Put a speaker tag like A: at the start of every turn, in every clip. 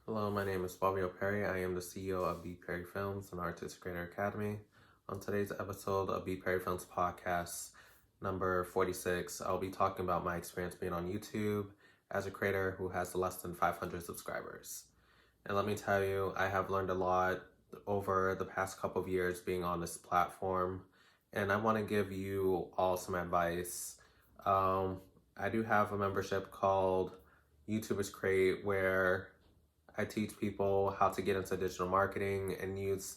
A: Hello, my name is Perry. I am the CEO of BPerryFilms, an artistic creator academy. On today's episode of BPerryFilms Podcast, number 46, I'll be talking about my experience being on YouTube as a creator who has less than 500 subscribers. And let me tell you, I have learned a lot over the past couple of years being on this platform, and I want to give you all some advice. I do have a membership called YouTubers Create where I teach people how to get into digital marketing and use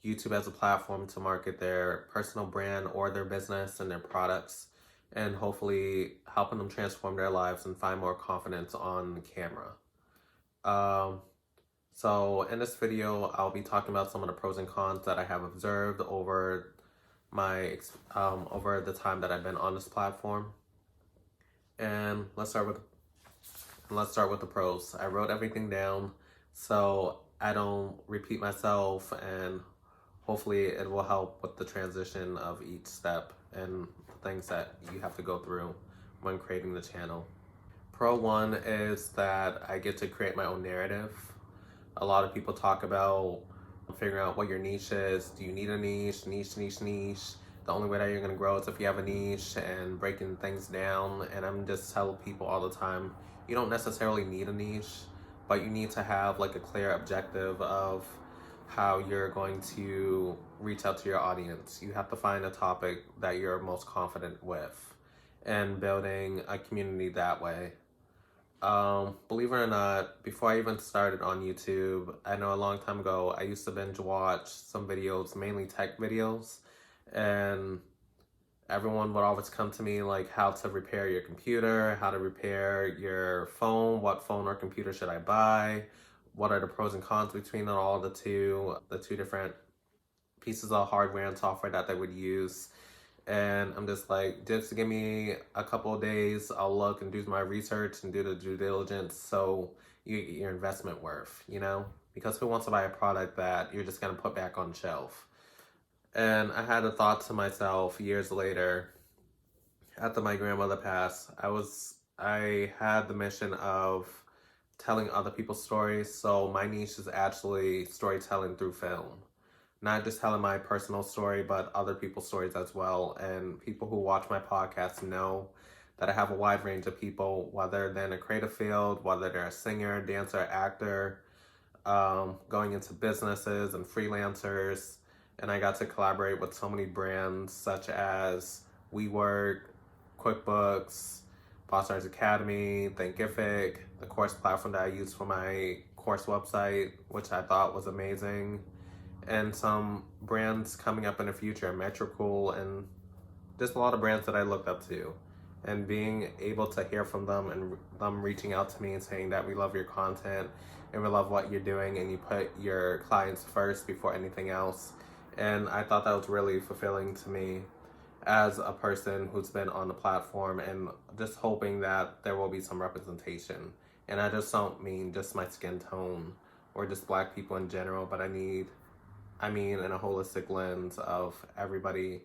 A: YouTube as a platform to market their personal brand or their business and their products, and hopefully helping them transform their lives and find more confidence on camera. So in this video, I'll be talking about some of the pros and cons that I have observed over over the time that I've been on this platform. And let's start with the pros. I wrote everything down so I don't repeat myself, and hopefully it will help with the transition of each step and the things that you have to go through when creating the channel. Pro 1 is that I get to create my own narrative. A lot of people talk about figuring out what your niche is. Do you need a niche? The only way that you're going to grow is if you have a niche, and breaking things down. And I'm just telling people all the time, you don't necessarily need a niche, but you need to have like a clear objective of how you're going to reach out to your audience. You have to find a topic that you're most confident with and building a community that way. Believe it or not, before I even started on YouTube, I know a long time ago, I used to binge watch some videos, mainly tech videos, and everyone would always come to me like how to repair your computer, how to repair your phone, what phone or computer should I buy, what are the pros and cons between all the two different pieces of hardware and software that they would use. And I'm just like, just give me a couple of days, I'll look and do my research and do the due diligence so you get your investment worth, Because who wants to buy a product that you're just going to put back on the shelf? And I had a thought to myself years later, after my grandmother passed, I had the mission of telling other people's stories. So my niche is actually storytelling through film. Not just telling my personal story, but other people's stories as well. And people who watch my podcast know that I have a wide range of people, whether they're in a creative field, whether they're a singer, dancer, actor, going into businesses and freelancers. And I got to collaborate with so many brands such as WeWork, QuickBooks, Stars Academy, Thinkific, the course platform that I use for my course website, which I thought was amazing. And some brands coming up in the future, Metrocool, and just a lot of brands that I looked up to. And being able to hear from them and them reaching out to me and saying that we love your content and we love what you're doing and you put your clients first before anything else. And I thought that was really fulfilling to me as a person who's been on the platform, and just hoping that there will be some representation. And I just don't mean just my skin tone or just Black people in general, but I mean in a holistic lens of everybody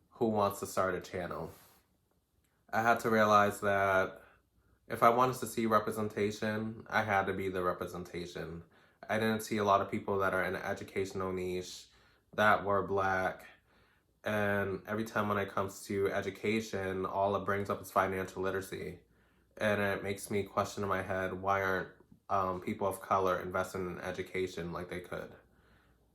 A: who wants to start a channel. I had to realize that if I wanted to see representation, I had to be the representation. I didn't see a lot of people that are in an educational niche that were Black. And every time when it comes to education, all it brings up is financial literacy. And it makes me question in my head, why aren't people of color investing in education like they could?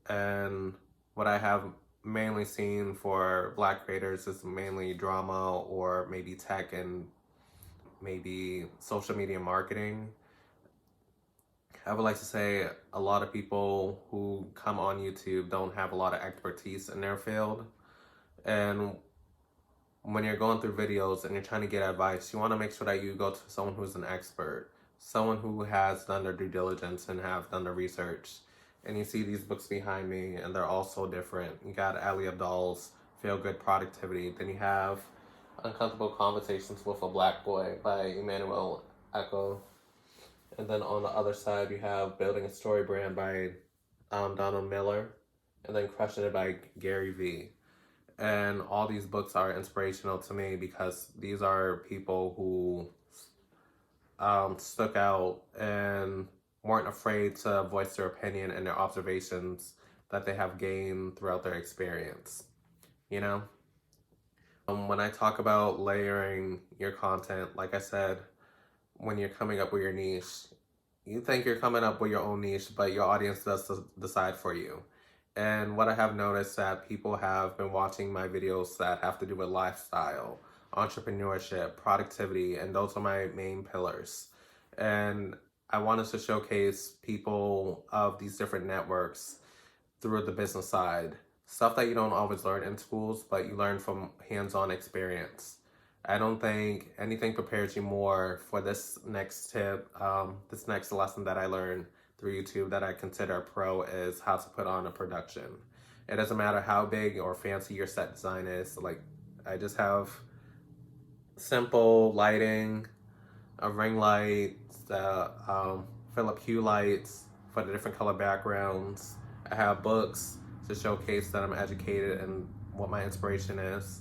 A: And what I have mainly seen for Black creators is mainly drama or maybe tech and maybe social media marketing. I would like to say a lot of people who come on YouTube don't have a lot of expertise in their field. And when you're going through videos and you're trying to get advice, you want to make sure that you go to someone who's an expert, someone who has done their due diligence and have done the research. And you see these books behind me, and they're all so different. You got Ali Abdal's Feel Good Productivity. Then you have Uncomfortable Conversations with a Black Boy by Emmanuel Echo. And then on the other side, you have Building a Story Brand by Donald Miller. And then Crushing It by Gary Vee. And all these books are inspirational to me because these are people who stuck out and weren't afraid to voice their opinion and their observations that they have gained throughout their experience. You know? When I talk about layering your content, like I said, when you're coming up with your niche, you think you're coming up with your own niche, but your audience does decide for you. And what I have noticed that people have been watching my videos that have to do with lifestyle, entrepreneurship, productivity, and those are my main pillars. And I wanted to showcase people of these different networks through the business side. Stuff that you don't always learn in schools, but you learn from hands-on experience. I don't think anything prepares you more for this next tip, this next lesson that I learned through YouTube that I consider a pro is how to put on a production. It doesn't matter how big or fancy your set design is. Like, I just have simple lighting, a ring light, the Philip Hue lights for the different color backgrounds. I have books to showcase that I'm educated and what my inspiration is.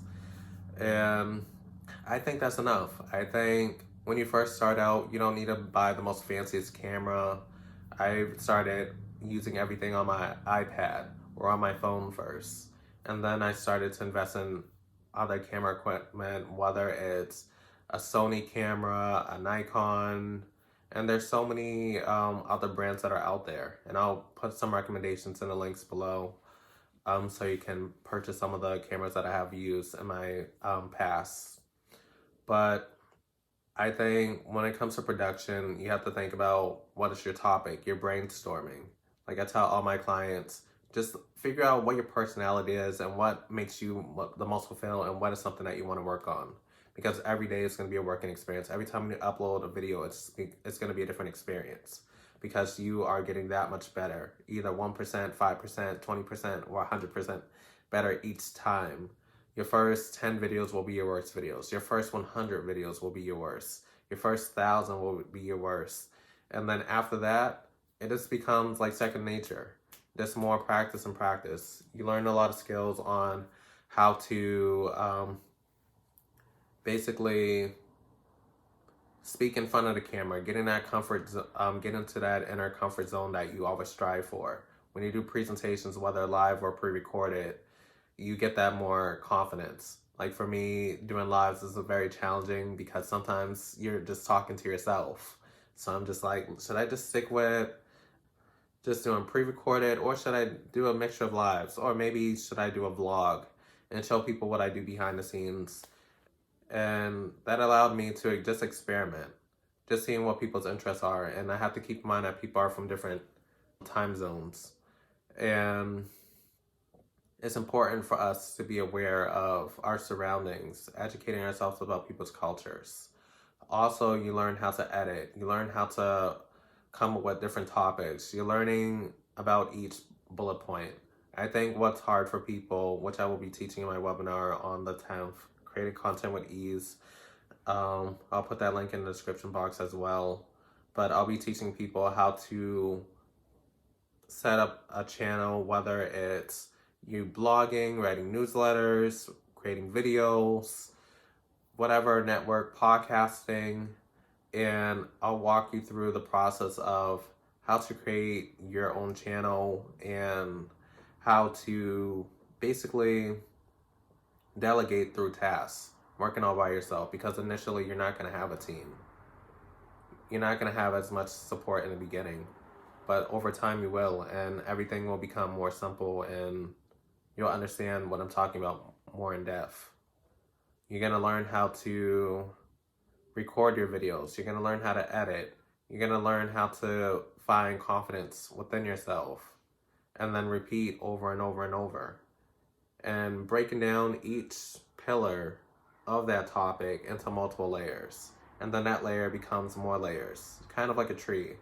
A: And I think that's enough. I think when you first start out, you don't need to buy the most fanciest camera. I started using everything on my iPad or on my phone first. And then I started to invest in other camera equipment, whether it's a Sony camera, a Nikon, and there's so many other brands that are out there. And I'll put some recommendations in the links below so you can purchase some of the cameras that I have used in my past. But I think when it comes to production, you have to think about what is your topic, you're brainstorming. Like I tell all my clients, just figure out what your personality is and what makes you the most fulfilled and what is something that you want to work on. Because every day is going to be a working experience. Every time you upload a video, it's going to be a different experience. Because you are getting that much better. Either 1%, 5%, 20%, or 100% better each time. Your first 10 videos will be your worst videos. Your first 100 videos will be your worst. Your first 1,000 will be your worst. And then after that, it just becomes like second nature. Just more practice and practice. You learn a lot of skills on how to basically speak in front of the camera, get in that get into that inner comfort zone that you always strive for. When you do presentations, whether live or pre-recorded, you get that more confidence. Like for me, doing lives is very challenging because sometimes you're just talking to yourself. So I'm just like, should I just stick with just doing pre-recorded, or should I do a mixture of lives? Or maybe should I do a vlog and show people what I do behind the scenes? And that allowed me to just experiment, just seeing what people's interests are. And I have to keep in mind that people are from different time zones. And it's important for us to be aware of our surroundings, educating ourselves about people's cultures. Also, you learn how to edit. You learn how to come up with different topics. You're learning about each bullet point. I think what's hard for people, which I will be teaching in my webinar on the 10th, creating content with ease. I'll put that link in the description box as well. But I'll be teaching people how to set up a channel, whether it's you blogging, writing newsletters, creating videos, whatever network, podcasting, and I'll walk you through the process of how to create your own channel and how to basically delegate through tasks, working all by yourself, because initially you're not going to have a team. You're not going to have as much support in the beginning, but over time you will, and everything will become more simple and you'll understand what I'm talking about more in depth. You're going to learn how to record your videos. You're going to learn how to edit. You're going to learn how to find confidence within yourself and then repeat over and over and over. And breaking down each pillar of that topic into multiple layers. And then that layer becomes more layers, kind of like a tree.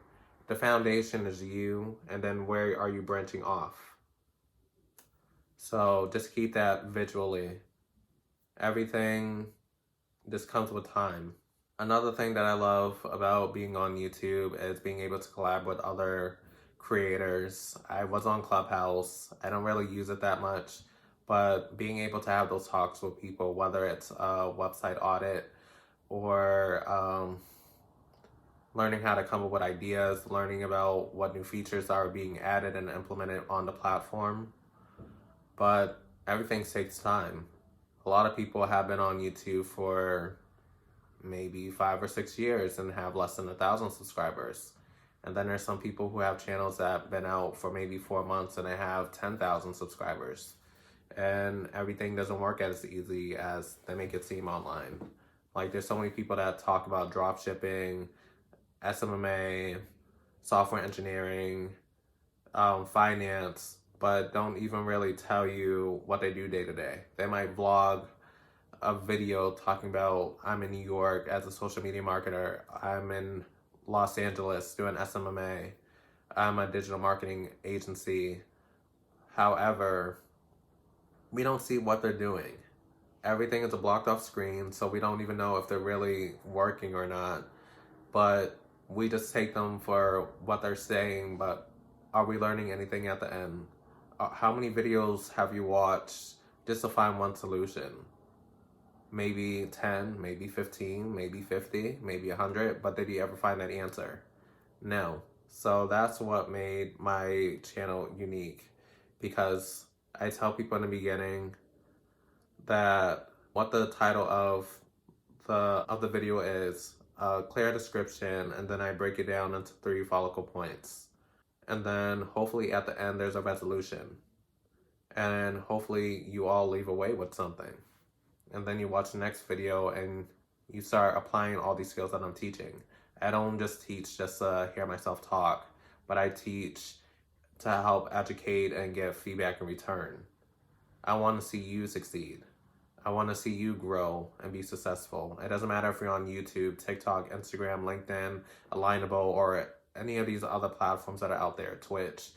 A: The foundation is you, and then where are you branching off? So just keep that visually. Everything just comes with time. Another thing that I love about being on YouTube is being able to collab with other creators. I was on Clubhouse. I don't really use it that much. But being able to have those talks with people, whether it's a website audit or learning how to come up with ideas, learning about what new features are being added and implemented on the platform. But everything takes time. A lot of people have been on YouTube for maybe 5 or 6 years and have less than 1,000 subscribers. And then there's some people who have channels that have been out for maybe 4 months and they have 10,000 subscribers. And everything doesn't work as easy as they make it seem online. Like, there's so many people that talk about drop shipping, SMMA, software engineering, finance, but don't even really tell you what they do day to day. They might vlog a video talking about, I'm in New York as a social media marketer, I'm in Los Angeles doing SMMA, I'm a digital marketing agency. However, we don't see what they're doing. Everything is a blocked off screen, so we don't even know if they're really working or not. But we just take them for what they're saying, but are we learning anything at the end? How many videos have you watched just to find one solution? Maybe 10, maybe 15, maybe 50, maybe 100, but did you ever find that answer? No. So that's what made my channel unique, because I tell people in the beginning that what the title of the video is, a clear description, and then I break it down into 3 focal points. And then hopefully at the end there's a resolution. And hopefully you all leave away with something. And then you watch the next video and you start applying all these skills that I'm teaching. I don't just teach just to hear myself talk, but I teach to help educate and get feedback in return. I want to see you succeed. I want to see you grow and be successful. It doesn't matter if you're on YouTube, TikTok, Instagram, LinkedIn, Alignable, or any of these other platforms that are out there, Twitch.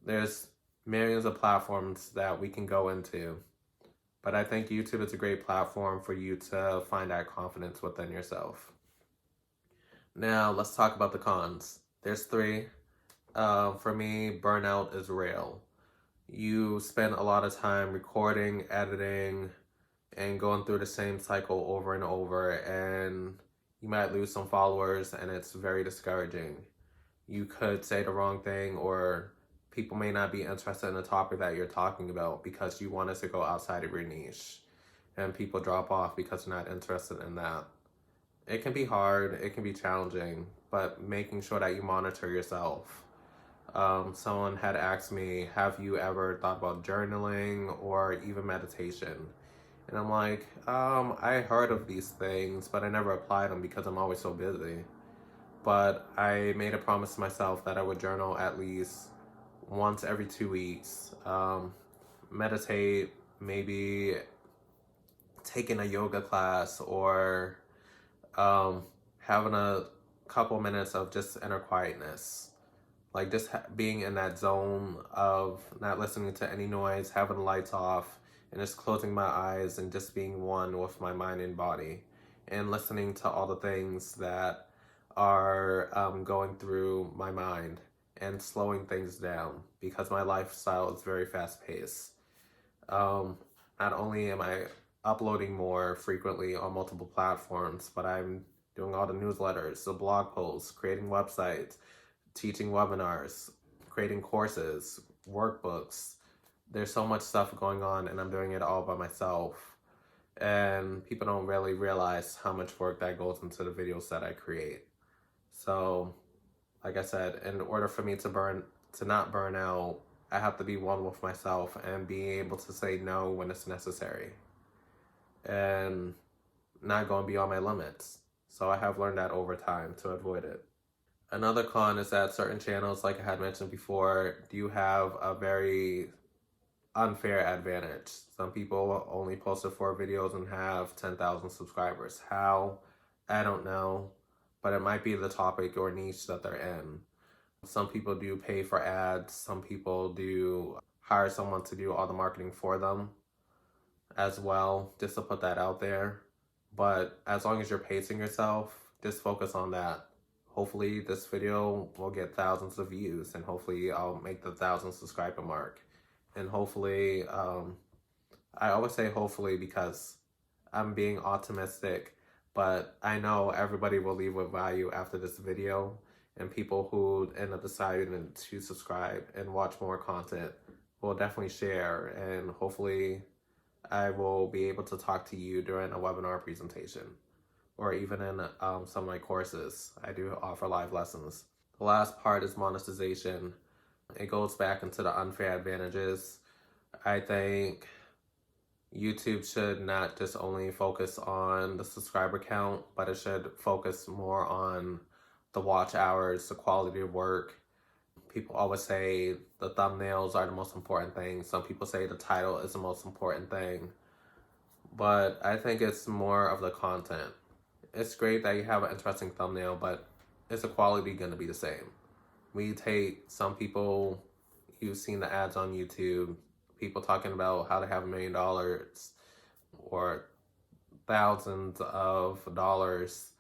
A: There's millions of platforms that we can go into. But I think YouTube is a great platform for you to find that confidence within yourself. Now, let's talk about the cons. There's 3. For me, burnout is real. You spend a lot of time recording, editing, and going through the same cycle over and over, and you might lose some followers, and it's very discouraging. You could say the wrong thing, or people may not be interested in the topic that you're talking about because you wanted to go outside of your niche, and people drop off because they're not interested in that. It can be hard, it can be challenging, but making sure that you monitor yourself. Someone had asked me, have you ever thought about journaling or even meditation? And I'm like, I heard of these things, but I never applied them because I'm always so busy. But I made a promise to myself that I would journal at least once every 2 weeks. Meditate, maybe taking a yoga class, or having a couple minutes of just inner quietness. Like just being in that zone of not listening to any noise, having the lights off, and just closing my eyes and just being one with my mind and body, and listening to all the things that are going through my mind, and slowing things down, because my lifestyle is very fast-paced. Not only am I uploading more frequently on multiple platforms, but I'm doing all the newsletters, the blog posts, creating websites, teaching webinars, creating courses, workbooks. There's so much stuff going on, and I'm doing it all by myself. And people don't really realize how much work that goes into the videos that I create. So, like I said, in order for me to not burn out, I have to be one with myself and be able to say no when it's necessary, and not going beyond my limits. So I have learned that over time to avoid it. Another con is that certain channels, like I had mentioned before, do have a very unfair advantage. Some people only posted 4 videos and have 10,000 subscribers. How? I don't know, but it might be the topic or niche that they're in. Some people do pay for ads. Some people do hire someone to do all the marketing for them as well, just to put that out there. But as long as you're pacing yourself, just focus on that. Hopefully this video will get thousands of views, and hopefully I'll make the 1,000 subscriber mark. And hopefully, I always say hopefully because I'm being optimistic but I know everybody will leave with value after this video, and people who end up deciding to subscribe and watch more content will definitely share, and hopefully I will be able to talk to you during a webinar presentation or even in some of my courses. I do offer live lessons. The last part is monetization. It goes back into the unfair advantages. I think YouTube should not just only focus on the subscriber count, but it should focus more on the watch hours, the quality of work. People always say the thumbnails are the most important thing. Some people say the title is the most important thing. But I think it's more of the content. It's great that you have an interesting thumbnail, but is the quality going to be the same? We take some people, you've seen the ads on YouTube, people talking about how to have $1 million or thousands of dollars,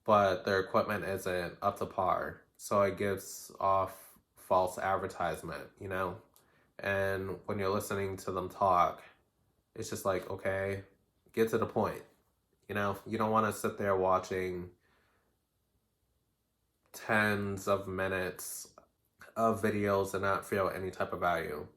A: but their equipment isn't up to par. So it gives off false advertisement, you know? And when you're listening to them talk, it's just like, okay, get to the point. You know, you don't want to sit there watching tens of minutes of videos and not feel any type of value.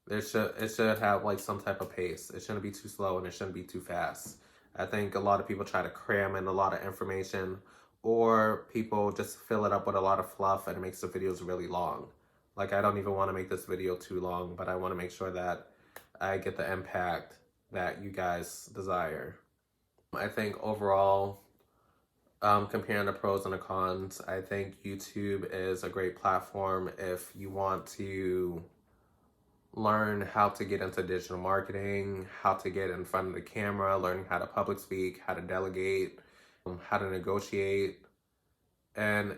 A: It should have like some type of pace. It shouldn't be too slow and it shouldn't be too fast. I think a lot of people try to cram in a lot of information, or people just fill it up with a lot of fluff and it makes the videos really long. Like, I don't even want to make this video too long, but I want to make sure that I get the impact that you guys desire. I think overall, comparing the pros and the cons, I think YouTube is a great platform if you want to learn how to get into digital marketing, how to get in front of the camera, learning how to public speak, how to delegate, how to negotiate, and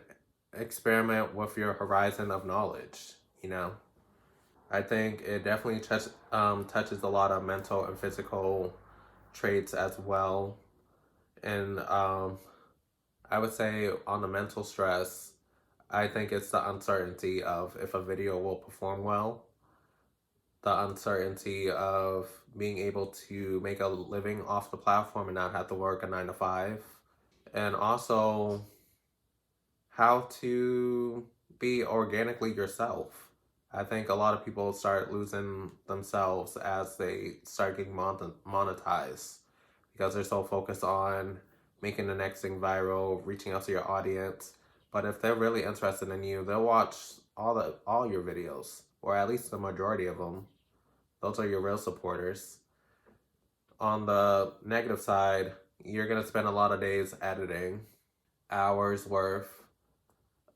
A: experiment with your horizon of knowledge, you know? I think it definitely touches a lot of mental and physical traits as well. And I would say on the mental stress, I think it's the uncertainty of if a video will perform well, the uncertainty of being able to make a living off the platform and not have to work a 9 to 5, and also how to be organically yourself. I think a lot of people start losing themselves as they start getting monetized because they're so focused on making the next thing viral, reaching out to your audience. But if they're really interested in you, they'll watch all your videos, or at least the majority of them. Those are your real supporters. On the negative side, you're going to spend a lot of days editing, hours worth.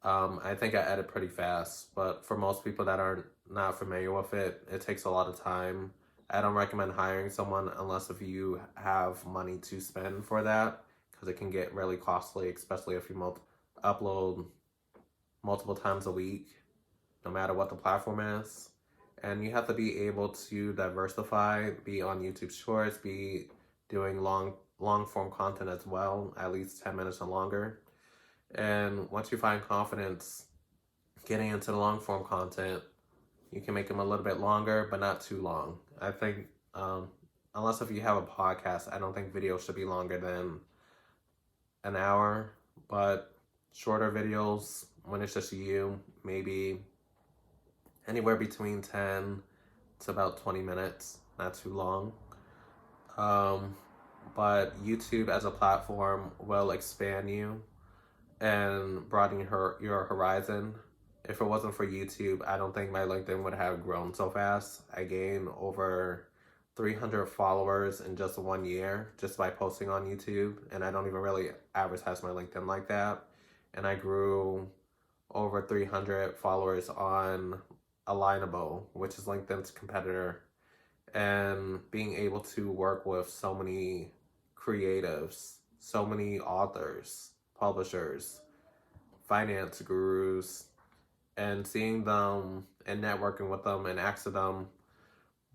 A: I think I edit pretty fast, but for most people that are not familiar with it, it takes a lot of time. I don't recommend hiring someone unless if you have money to spend for that, because it can get really costly, especially if you upload multiple times a week, no matter what the platform is. And you have to be able to diversify, be on YouTube Shorts, be doing long form content as well, at least 10 minutes or longer. And once you find confidence getting into the long form content, you can make them a little bit longer, but not too long. I think, unless if you have a podcast, I don't think videos should be longer than an hour, but shorter videos, when it's just you, maybe anywhere between 10 to about 20 minutes, not too long. But YouTube as a platform will expand you and broaden your horizon. If it wasn't for YouTube, I don't think my LinkedIn would have grown so fast. I gained over 300 followers in just 1 year just by posting on YouTube, and I don't even really advertise my LinkedIn like that. And I grew over 300 followers on Alignable, which is LinkedIn's competitor, and being able to work with so many creatives, so many authors, publishers, finance gurus, and seeing them and networking with them and asking them,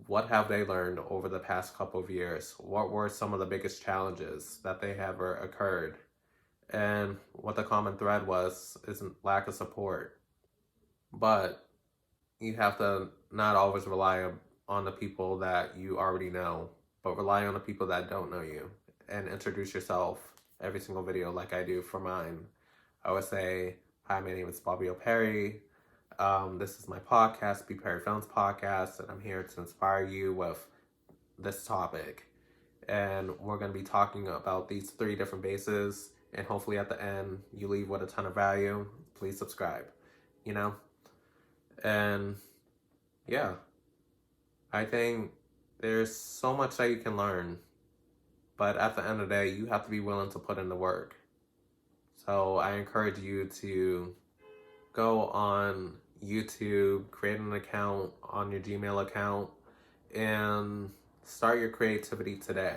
A: what have they learned over the past couple of years? What were some of the biggest challenges that they have occurred? And what the common thread was is lack of support. But you have to not always rely on the people that you already know, but rely on the people that don't know you, and introduce yourself every single video like I do for mine. I would say, hi, my name is Bobby O'Perry. This is my podcast, BPerryFilms Podcast, and I'm here to inspire you with this topic. And we're going to be talking about these 3 different bases, and hopefully at the end you leave with a ton of value. Please subscribe, And yeah, I think there's so much that you can learn, but at the end of the day, you have to be willing to put in the work. So I encourage you to go on YouTube, create an account on your Gmail account, and start your creativity today.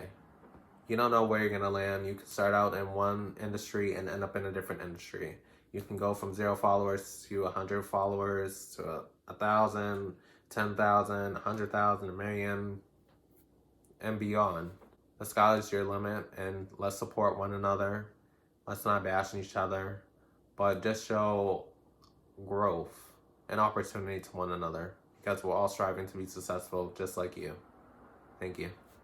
A: You don't know where you're going to land. You can start out in one industry and end up in a different industry. You can go from 0 followers to 100 followers to 1,000, 10,000, 100,000, a million, and beyond. The sky is your limit, and let's support one another. Let's not bash each other, but just show growth and opportunity to one another, because we're all striving to be successful just like you. Thank you.